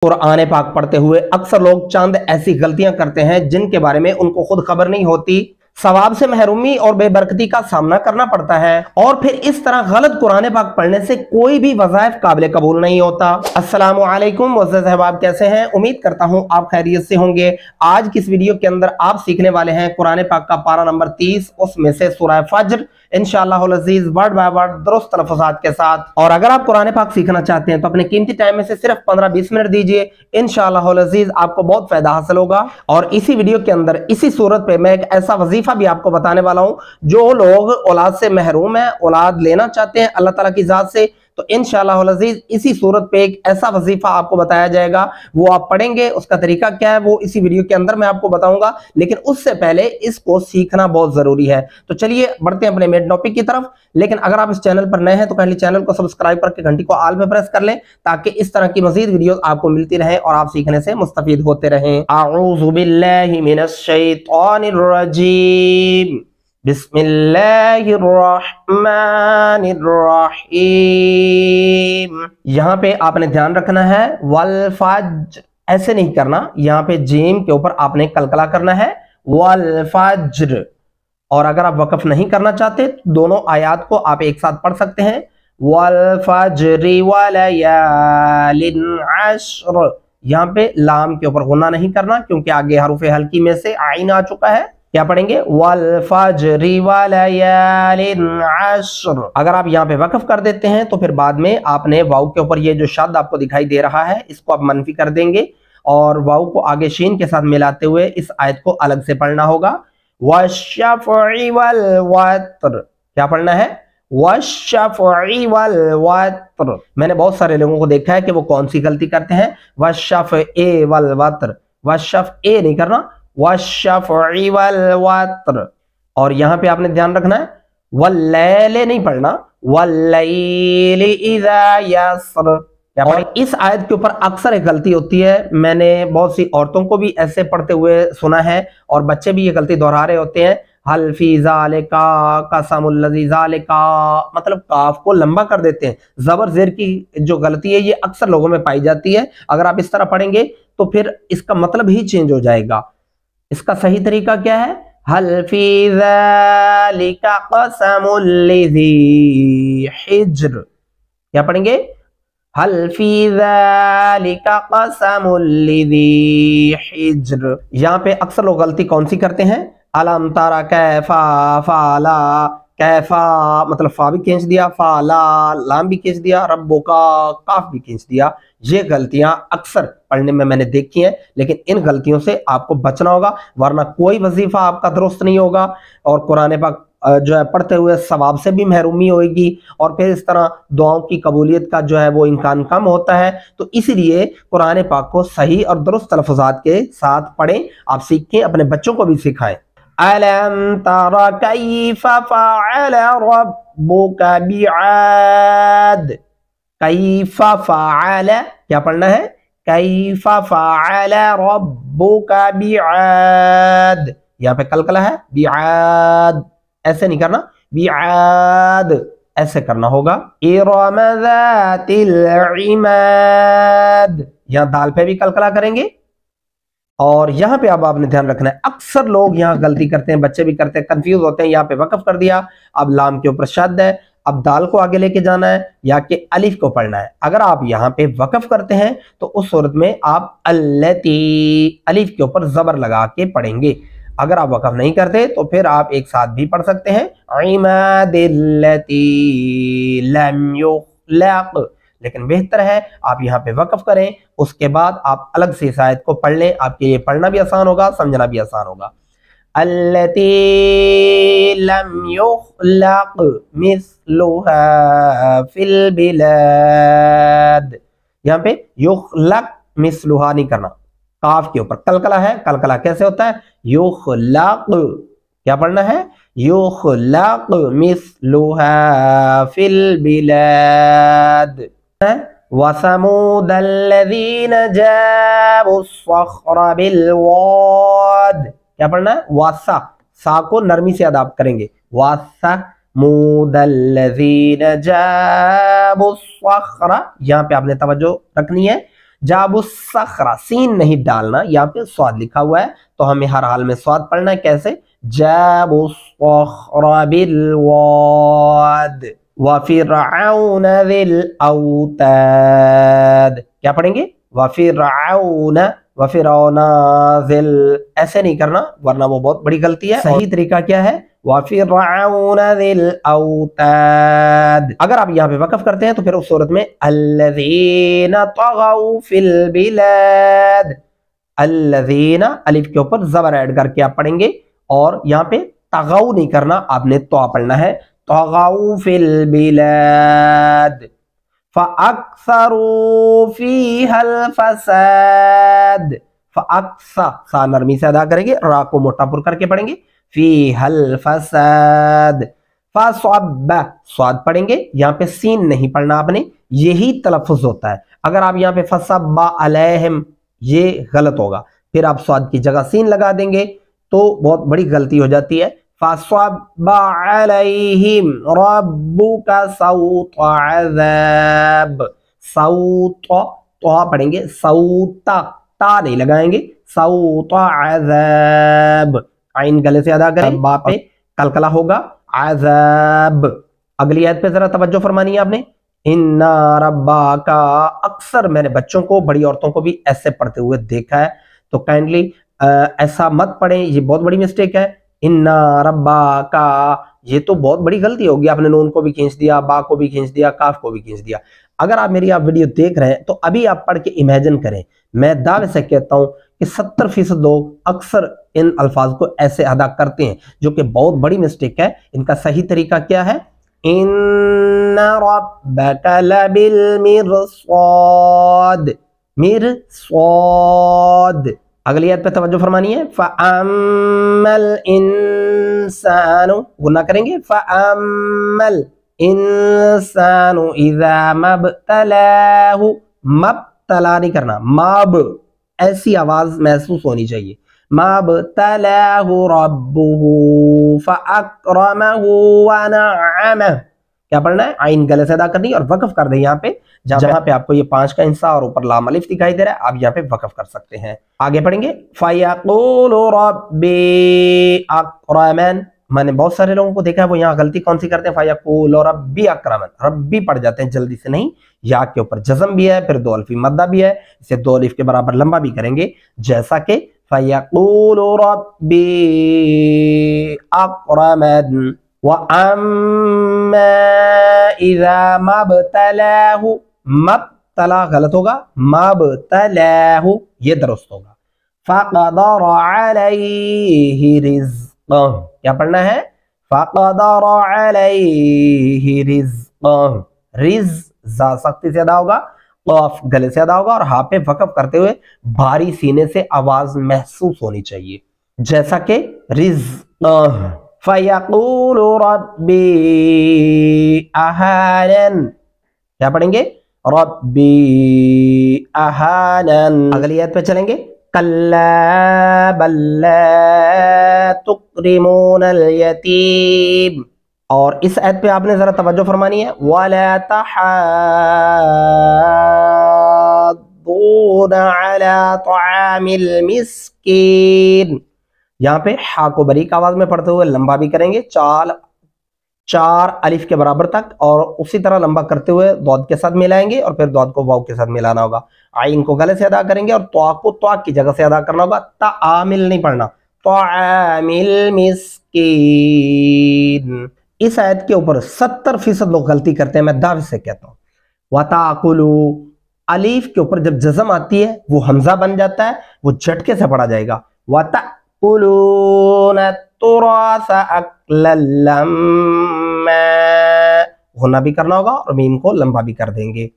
कुरान पाक पढ़ते हुए अक्सर लोग चंद ऐसी गलतियां करते हैं जिनके बारे में उनको खुद खबर नहीं होती। सवाब से महरूमी और बेबरकती का सामना करना पड़ता है और फिर इस तरह गलत कुरान पाक पढ़ने से कोई भी वज़ाइफ काबिल कबूल नहीं होता। अस्सलामु अलैकुम मुअज़्ज़ज़ अहबाब, कैसे हैं? उम्मीद करता हूं आप खैरियत से होंगे। आज की इस वीडियो के अंदर आप सीखने वाले हैं कुरान पाक का पारा नंबर 30, उसमें से सूरह फज्र, इंशाअल्लाहुल अज़ीज़ वर्ड बाय वर्ड दुरुस्त तलफ़्फ़ुज़ात के साथ। और अगर आप कुरान पाक सीखना चाहते हैं तो अपने कीमती टाइम में से सिर्फ 15-20 मिनट दीजिए, इंशाअल्लाहुल अज़ीज़ आपको बहुत फायदा हासिल होगा। और इसी वीडियो के अंदर इसी सूरत पे मैं एक ऐसा वजीफा भी आपको बताने वाला हूं, जो लोग औलाद से महरूम है, औलाद लेना चाहते हैं अल्लाह ताला की जात से, तो इंशाअल्लाहुल अज़ीज़ इसी सूरत पे एक ऐसा वजीफा आपको बताया जाएगा। वो आप पढ़ेंगे, उसका तरीका क्या है वो इसी वीडियो के अंदर मैं आपको बताऊंगा, लेकिन उससे पहले इसको सीखना बहुत जरूरी है। तो चलिए बढ़ते हैं अपने मेन टॉपिक की तरफ। लेकिन अगर आप इस चैनल पर नए हैं तो पहले चैनल को सब्सक्राइब करके घंटी को ऑल पे प्रेस कर लें, ताकि इस तरह की मजीद वीडियो आपको मिलती रहे और आप सीखने से मुस्तफीद होते रहें। आऊज़ु बिल्लाहि मिनश शैतानिर रजीम, बिस्मिल्लाहिर्रहमानिर्रहीम। यहां पे आपने ध्यान रखना है वल फज्र ऐसे नहीं करना, यहां पे जीम के ऊपर आपने कलकला करना है वल फज्र। और अगर आप वक्फ नहीं करना चाहते तो दोनों आयात को आप एक साथ पढ़ सकते हैं, वल फज्रि वलयालिन अश्र। यहां पे लाम के ऊपर गुन्ना नहीं करना, क्योंकि आगे हरूफ हल्की में से आइन आ चुका है। क्या पढ़ेंगे? वल फज्रि वलयालिन अश्र। अगर आप यहाँ पे वक्फ कर देते हैं तो फिर बाद में आपने वाव के ऊपर ये जो शब्द आपको दिखाई दे रहा है इसको आप मनफी कर देंगे और वाव को आगे शीन के साथ मिलाते हुए इस आयत को अलग से पढ़ना होगा। वश्शफ़ई वल वत्र। क्या पढ़ना है? वश्शफ़ई वल वत्र। मैंने बहुत सारे लोगों को देखा है कि वो कौन सी गलती करते हैं, वश्शफ़ए वल वत्र। वश्शफ़ए नहीं करना, वश्शफ़ई वल वत्र। और यहां पे आपने ध्यान रखना है वल्लैल नहीं पढ़ना, वल्लैल इज़ा यस्र। और इस आयत के ऊपर अक्सर एक गलती होती है, मैंने बहुत सी औरतों को भी ऐसे पढ़ते हुए सुना है और बच्चे भी ये गलती दोहरा रहे होते हैं। हल फी ज़ालिका कसमुल लज़ी ज़ालिका, मतलब काफ को लंबा कर देते हैं। ज़बर ज़ेर की जो गलती है ये अक्सर लोगों में पाई जाती है। अगर आप इस तरह पढ़ेंगे तो फिर इसका मतलब ही चेंज हो जाएगा। इसका सही तरीका क्या है? हल फी ज़ालिका कसमुल लज़ी हिज्र। क्या पढ़ेंगे? हल फी ज़ालिका कसमुल लज़ी हिज्र। यहाँ पे अक्सर लोग गलती कौन सी करते हैं? अलम तरा कैफा फाला। कैफा मतलब फा भी खींच दिया, फाला लाम भी खींच दिया, रब्बुका काफ भी खींच दिया। ये गलतियां अक्सर पढ़ने में मैंने देखी हैं, लेकिन इन गलतियों से आपको बचना होगा, वरना कोई वजीफा आपका दुरुस्त नहीं होगा और कुरान पाक जो है पढ़ते हुए सवाब से भी महरूमी होगी और फिर इस तरह दुआओं की कबूलियत का जो है वो इम्कान कम होता है। तो इसीलिए कुरान पाक को सही और दुरुस्त तलफ़्फ़ुज़ात के साथ पढ़ें, आप सीखें, अपने बच्चों को भी सिखाएं। अलम तरा कैफ़ फ़अल रब्बुका बिआद। कैफ़ फ़अल, क्या पढ़ना है? कैफ़ फ़अल रब्बुका बिआद। यहाँ पे कलकला है, बिआद ऐसे नहीं करना, बिआद ऐसे करना होगा। इरम ज़ातिल इमाद, यहाँ दाल पे भी कलकला करेंगे। और यहाँ पे अब आपने ध्यान रखना है, अक्सर लोग यहाँ गलती करते हैं, बच्चे भी करते हैं, कंफ्यूज होते हैं। यहाँ पे वक्फ कर दिया, अब लाम के ऊपर शद है, अब दाल को आगे लेके जाना है या कि अलिफ को पढ़ना है। अगर आप यहाँ पे वक्फ करते हैं तो उस सूरत में आप अल्लती अलिफ के ऊपर जबर लगा के पढ़ेंगे। अगर आप वक्फ नहीं करते तो फिर आप एक साथ भी पढ़ सकते हैं, इमादिल्लती लम युखलक। लेकिन बेहतर है आप यहाँ पे वक्फ करें, उसके बाद आप अलग से इस आयत को पढ़ लें, आपके लिए पढ़ना भी आसान होगा, समझना भी आसान होगा। अल्लती लम युखलक मिस्लुहा फिल बिलाद। यहाँ पे युखलक मिस्लुहा नहीं करना, काफ के ऊपर कलकला है। कलकला कैसे होता है? युखलक। क्या पढ़ना है? युखलक मिस्लुहा फिल बिलाद। वसमूद अलज़ीन जाबुस्सख्र बिलवाद। क्या पढ़ना है? वासा, सा को नरमी से अदा करेंगे, वसमूद अलज़ीन जाबुस्सख्र। यहाँ पे आपने तवज्जो रखनी है, जाबुस्सखरा, सीन नहीं डालना, यहाँ पे स्वाद लिखा हुआ है तो हमें हर हाल में स्वाद पढ़ना है। कैसे? जाबुस्सखरा बिलवाद व फिरऔन ज़िल औताद। क्या पढ़ेंगे? व फिरऔन व फिरौना ज़िल, ऐसे नहीं करना वरना वो बहुत बड़ी गलती है। सही तरीका क्या है? व फिरऔन ज़िल औताद। अगर आप यहाँ पे वक़फ़ करते हैं तो फिर उस सूरत में अल्लज़ीना तग़ौ फिल बिलाद, अल्लज़ीना अलिफ के ऊपर ज़बर ऐड करके आप पढ़ेंगे और यहाँ पे तग़ौ नहीं करना, आपने तो पढ़ना है तग़ौ फिल बिलाद फ़अक्सरू फ़ीहल फ़साद। फ़अक्सा, सा नरमी से अदा करेंगे, रा को मोटा पुर करके पढ़ेंगे, फ़ीहल फ़साद। फ़सब्बा, स्वाद पढ़ेंगे, यहाँ पे सीन नहीं पढ़ना आपने, यही तलफ़्फ़ुज़ होता है। अगर आप यहाँ पे फ़सब्बा अलैहिम, ये गलत होगा, फिर आप स्वाद की जगह सीन लगा देंगे तो बहुत बड़ी गलती हो जाती है। फ़सब्बा अलैहिम रब्बुका सौत अज़ाब, सौत तो पढ़ेंगे, सौता, ता नहीं लगाएंगे, सौत अज़ाब, आइन गले से अदा करें, बा पे कलकला होगा, अज़ाब। अगली आयत पे जरा तवज्जो फरमानी है आपने। इन्ना रब्बाका, अक्सर मैंने बच्चों को, बड़ी औरतों को भी ऐसे पढ़ते हुए देखा है, तो काइंडली ऐसा मत पढ़ें, ये बहुत बड़ी मिस्टेक है। इन्ना रब्बाका, ये तो बहुत बड़ी गलती होगी, आपने नून को भी खींच दिया, बा को भी खींच दिया, काफ को भी खींच दिया। अगर आप मेरी वीडियो देख रहे हैं तो अभी आप पढ़ के इमेजिन करें, मैं दावे से कहता हूं कि 70% लोग अक्सर इन अल्फाज को ऐसे अदा करते हैं, जो कि बहुत बड़ी मिस्टेक है। इनका सही तरीका क्या है? इन्ना रब्बका लबिल मिरसाद, मिरसाद। अगली आयत पे तवज्जो फरमानी है। फ़अम्मल इंसानु, गुना करेंगे, फ़अम्मल इंसानु इज़ा मब्तलाहु, मब्तला नहीं करना, माब, ऐसी आवाज महसूस होनी चाहिए, मब्तलाहु रब्बुहु फ़अक्रमहु व नअमह। क्या पढ़ना है? आइन गले से अदा करनी और वक़फ़ कर दें यहाँ पे, जहां पे आपको ये 5 का हिस्सा और ऊपर लाम अलिफ दिखाई दे रहा है, आप यहाँ पे वक़फ़ कर सकते हैं। आगे पढ़ेंगे। फ़यक़ूलु रब्बी अक्रमन, मैंने बहुत सारे लोगों को देखा है वो यहाँ गलती कौन सी करते हैं? फ़यक़ूलु रब्बी अक्रमन, रब्बी पढ़ जाते हैं जल्दी से नहीं, या के ऊपर जज़म भी है, फिर दो अल्फ़ी मद्दा भी है, इसे दो अलिफ के बराबर लंबा भी करेंगे, जैसा कि फ़यक़ूलु रब्बी अक्रमन व अम्मा इज़ा मब्तलाहु, मब्तला गलत होगा, मब्तलाहु ये दुरुस्त होगा। फ़क़दर अलैहि रिज़्क़ह, क्या पढ़ना है? फ़क़दर अलैहि रिज़्क़ह, रिज़ जा सख्ती से अदा होगा, क़ाफ गले से अदा होगा और हा पे वक़फ़ करते हुए भारी सीने से आवाज महसूस होनी चाहिए, जैसा कि रिज़्क़ह। फ़यक़ूलु रब्बी अहानन, क्या पढ़ेंगे? रब्बी अहानन। अगली आयत पे चलेंगे। कल्ला बल्ला तुक्रिमूनल यतीम, और इस आयत पे आपने जरा तवज्जो फरमानी है। वला तहाद्दूना अला तआमिल मिस्कीन, यहाँ पे हा को बारीक आवाज में पढ़ते हुए लंबा भी करेंगे, चार अलिफ के बराबर तक, और उसी तरह लंबा करते हुए दौद के साथ मिलाएंगे और फिर दौद को वाव के साथ मिलाना होगा। आइन को गले से अदा करेंगे और त्वा को त्वा की जगह से अदा करना होगा, तामिल नहीं पढ़ना, तामिल मिस्कीन। इस आयत के ऊपर 70% लोग गलती करते हैं, मैं दावे से कहता हूँ। वताकुलू, अलीफ के ऊपर जब जज़म आती है वो हमजा बन जाता है, वो झटके से पढ़ा जाएगा। वताकुलूना तुरासा अक्लन लम्मा, होना भी करना होगा और मीम को लंबा भी कर देंगे।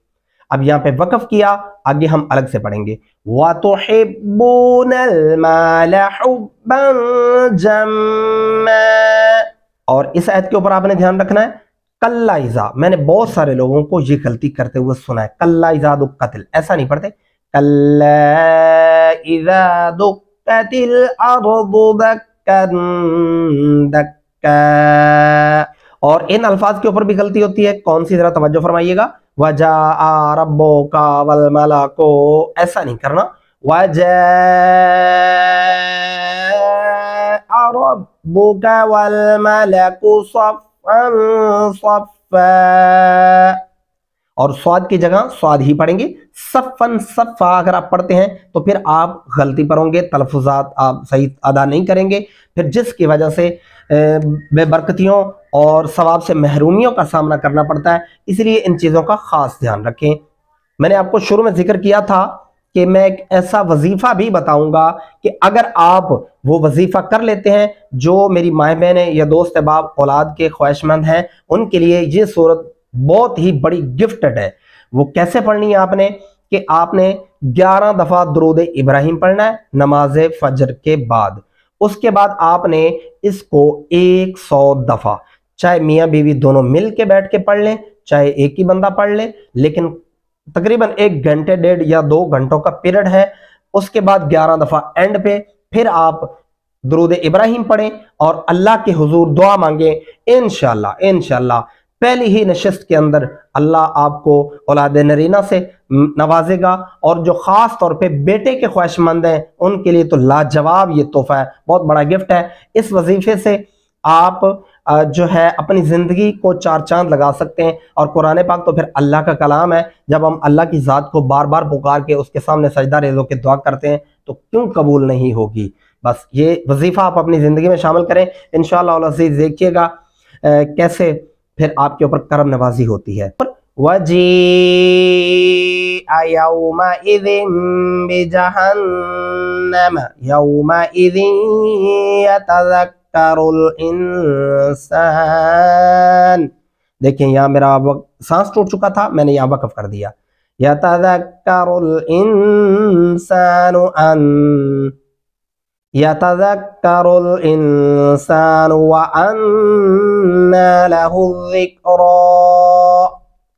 अब यहाँ पे वक़फ़ किया, आगे हम अलग से पढ़ेंगे। वतुहिब्बूनल माल हुब्बन जम्मा, और इस आयत के ऊपर आपने ध्यान रखना है, कल्ला इज़ा, मैंने बहुत सारे लोगों को ये गलती करते हुए सुना है, कल्ला इज़ा दुक्कतिल, ऐसा नहीं पढ़ते, कल्ला इज़ा दुक्कतिल अर्दु दक्कन दक्का, और इन अल्फाज के ऊपर भी गलती होती है। कौन सी, जरा तवज्जो फरमाइएगा। वजाअ रब्बुका वल मलको, ऐसा नहीं करना। वजाअ रब्बुका वल मलको सफ़्फ़न सफ़्फ़ा, और स्वाद की जगह स्वाद ही पढ़ेंगे। सफ़्फ़न सफ़्फ़ा अगर आप पढ़ते हैं तो फिर आप गलती पर होंगे, तलफ़ुज़ात आप सही अदा नहीं करेंगे, फिर जिसकी वजह से बेबरकतियों और सवाब से महरूमियों का सामना करना पड़ता है। इसलिए इन चीज़ों का ख़ास ध्यान रखें। मैंने आपको शुरू में जिक्र किया था कि मैं एक ऐसा वजीफ़ा भी बताऊंगा कि अगर आप वो वजीफ़ा कर लेते हैं, जो मेरी माँ बहनें या दोस्त अहबाब औलाद के ख्वाहिशमंद हैं, उनके लिए ये सूरत बहुत ही बड़ी गिफ्टेड है। वो कैसे पढ़नी है आपने, कि आपने 11 दफ़ा दुरूद इब्राहिम पढ़ना है नमाज फजर के बाद। उसके बाद आपने इसको 100 दफ़ा, चाहे मियाँ बीवी दोनों मिल के बैठ के पढ़ लें, चाहे एक ही बंदा पढ़ ले, लेकिन तकरीबन 1 घंटे 1.5 या 2 घंटों का पीरियड है। उसके बाद 11 दफ़ा एंड पे फिर आप दुरूद इब्राहिम पढ़ें और अल्लाह के हुजूर दुआ मांगे। इंशाअल्लाह इंशाअल्लाह पहली ही नशिस्त के अंदर अल्लाह आपको औलाद नरीना से नवाजेगा, और जो खास तौर पे बेटे के ख्वाहिशमंद हैं उनके लिए तो लाजवाब ये तोहफा है, बहुत बड़ा गिफ्ट है। इस वजीफे से आप जो है अपनी ज़िंदगी को 4 चांद लगा सकते हैं। और कुरान पाक तो फिर अल्लाह का कलाम है, जब हम अल्लाह की ज़ात को बार बार पुकार के उसके सामने सजदा रेज़ होकर दुआ करते हैं तो क्यों कबूल नहीं होगी। बस ये वजीफ़ा आप अपनी ज़िंदगी में शामिल करें, इंशाअल्लाह अल अज़ीज़ देखिएगा कैसे फिर आपके ऊपर करम नवाजी होती है। वजीअ यौमइज़िन बिजहन्नम यौमइज़िन यतज़क्करुल इंसान। देखिए यहाँ मेरा सांस टूट चुका था, मैंने यहाँ वक़्फ़ कर दिया। यतज़क्करुल इंसानु यतज़क्करुल इंसानु व अन्ना लहु ज़िक्रा।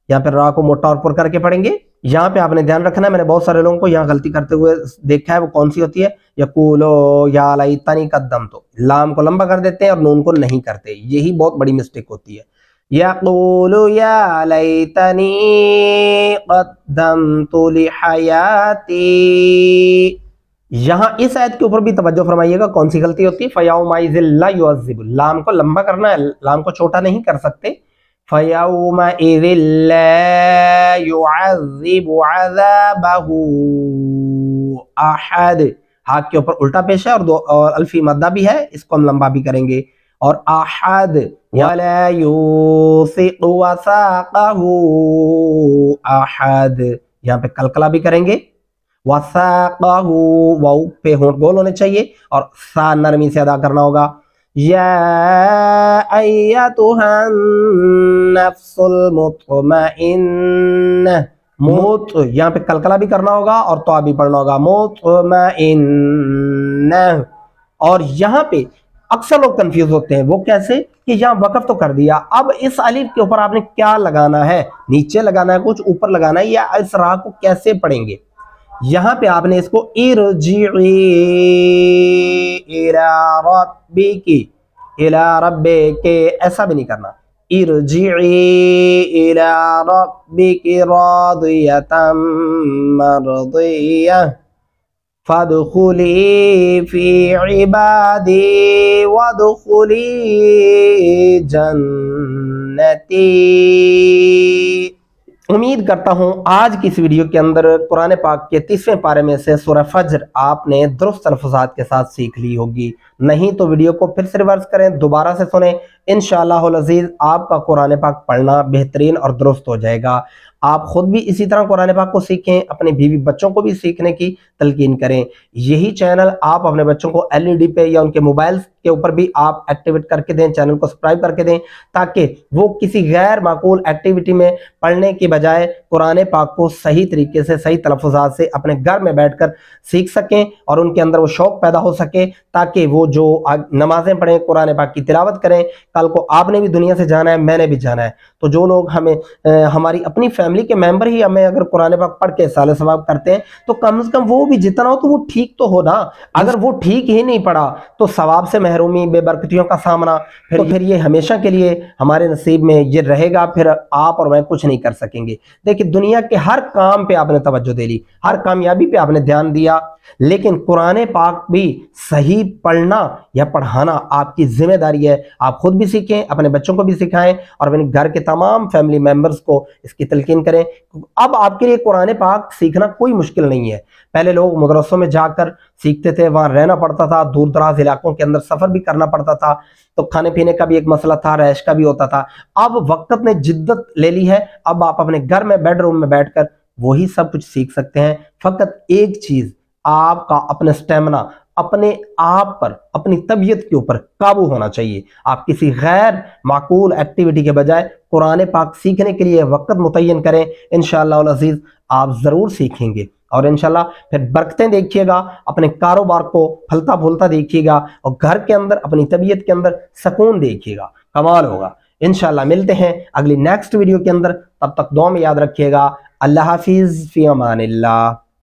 यहाँ पे रा को मोटा और पुर करके पढ़ेंगे। यहाँ पे आपने ध्यान रखना है, मैंने बहुत सारे लोगों को यहाँ गलती करते हुए देखा है, वो कौन सी होती है, यक़ूलो या लैतनी क़द्दमतु, लाम को लंबा कर देते हैं और नून को नहीं करते, यही बहुत बड़ी मिस्टेक होती है। यक़ूलु या लैतनी क़द्दमतु लिहयाती। यहाँ इस आयत के ऊपर भी तवज्जो फरमाइएगा, कौन सी गलती होती है। फ़यौमइज़िन ला युअज़्ज़िबु, लाम को लंबा करना है, लाम को छोटा नहीं कर सकते। फ़यौमइज़िन ला युअज़्ज़िबु अज़ाबहु अहद, हा के ऊपर उल्टा पेश है और अल्फी मद्दा भी है, इसको हम लंबा भी करेंगे। और अहद वला यूसिक़ु वसाक़हु अहद, यहाँ पे कलकला भी करेंगे। वसाक़हु, वाउ पे होंठ गोल होने चाहिए और सा नरमी से अदा करना होगा। या अय्यतुहन नफ्सुल मुतमइन्ना, मुत यहाँ पे कलकला भी करना होगा और तो भी पढ़ना होगा, मुतमइन्ना। और यहाँ पे अक्सर लोग कंफ्यूज होते हैं, वो कैसे, कि यहाँ वक़्फ़ तो कर दिया, अब इस अलिफ के ऊपर आपने क्या लगाना है, नीचे लगाना है, कुछ ऊपर लगाना है, या इस रा को कैसे पढ़ेंगे। यहाँ पे आपने इसको इरजिई इला रब्बिकी, इला रब्बिकी ऐसा भी नहीं करना, इरजिई इला रब्बिकी रादियतम मरदियह फदखुली फी इबादी वदखुली जन्नती। उम्मीद करता हूं आज की इस वीडियो के अंदर कुरान पाक के 30वें पारे में से सूरह फज्र आपने दुरुस्त तलफ़्फ़ुज़ात के साथ सीख ली होगी। नहीं तो वीडियो को फिर से रिवर्स करें, दोबारा से सुने, इंशाअल्लाह अज़ीज़ आपका कुरान पाक पढ़ना बेहतरीन और दुरुस्त हो जाएगा। आप खुद भी इसी तरह कुरान पाक को सीखें, अपने बीवी बच्चों को भी सीखने की तलकीन करें। यही चैनल आप अपने बच्चों को LED पे या उनके मोबाइल के ऊपर भी आप एक्टिवेट करके दें, चैनल को सब्सक्राइब करके दें, ताकि वो किसी गैर माकूल एक्टिविटी में पढ़ने की बजाय कुरान पाक को सही तरीके से, सही तलफ़्फ़ुज़ात से अपने घर में बैठकर सीख सकें और उनके अंदर वो शौक़ पैदा हो सके, ताकि वो जो नमाजें पढ़ें, कुरान पाक की तिलावत करें। कल को आपने भी दुनिया से जाना है, मैंने भी जाना है, तो तो जो लोग हमें हमारी अपनी फैमिली के मेंबर ही हमें अगर कुरान पाक पढ़ के साले सवाब करते हैं तो कम से कम वो भी जितना हो तो वो ठीक तो हो ना। अगर वो ठीक ही नहीं पड़ा तो सवाब से महरूमी, बेबरकतियों का सामना, फिर ये हमेशा के लिए हमारे नसीब में ये रहेगा, फिर आप और मैं कुछ नहीं कर सकेंगे। देखिए दुनिया के हर काम पे आपने तवज्जो दे ली, हर कामयाबी पे आपने ध्यान दिया, लेकिन कुरान पाक भी सही पढ़ना या पढ़ाना आपकी जिम्मेदारी है। आप खुद भी सीखें, अपने बच्चों को भी सिखाएं और अपने घर के तमाम फैमिली मेंबर्स को इसकी तलकीन करें। अब आपके लिए कुरान पाक सीखना कोई मुश्किल नहीं है। पहले लोग मदरसों में जाकर सीखते थे, वहां रहना पड़ता था, दूर दराज इलाकों के अंदर सफर भी करना पड़ता था, तो खाने पीने का भी एक मसला था, रैश का भी होता था। अब वक्त ने जिद्दत ले ली है, अब आप अपने घर में बेडरूम में बैठकर वही सब कुछ सीख सकते हैं। फकत एक चीज, आपका अपना स्टेमिना, अपने आप पर, अपनी तबीयत के ऊपर काबू होना चाहिए। आप किसी गैर माकूल एक्टिविटी के बजाय कुरान पाक सीखने के लिए वक्त मुतय्यन करें। इंशाअल्लाह अज़ीज़ आप जरूर सीखेंगे और इंशाल्लाह फिर बरकतें देखिएगा, अपने कारोबार को फलता फूलता देखिएगा और घर के अंदर अपनी तबीयत के अंदर सुकून देखिएगा, कमाल होगा। इंशाल्लाह मिलते हैं अगली नेक्स्ट वीडियो के अंदर, तब तक दुआ में याद रखिएगा। अल्लाह हाफिज, फी अमानिल्लाह।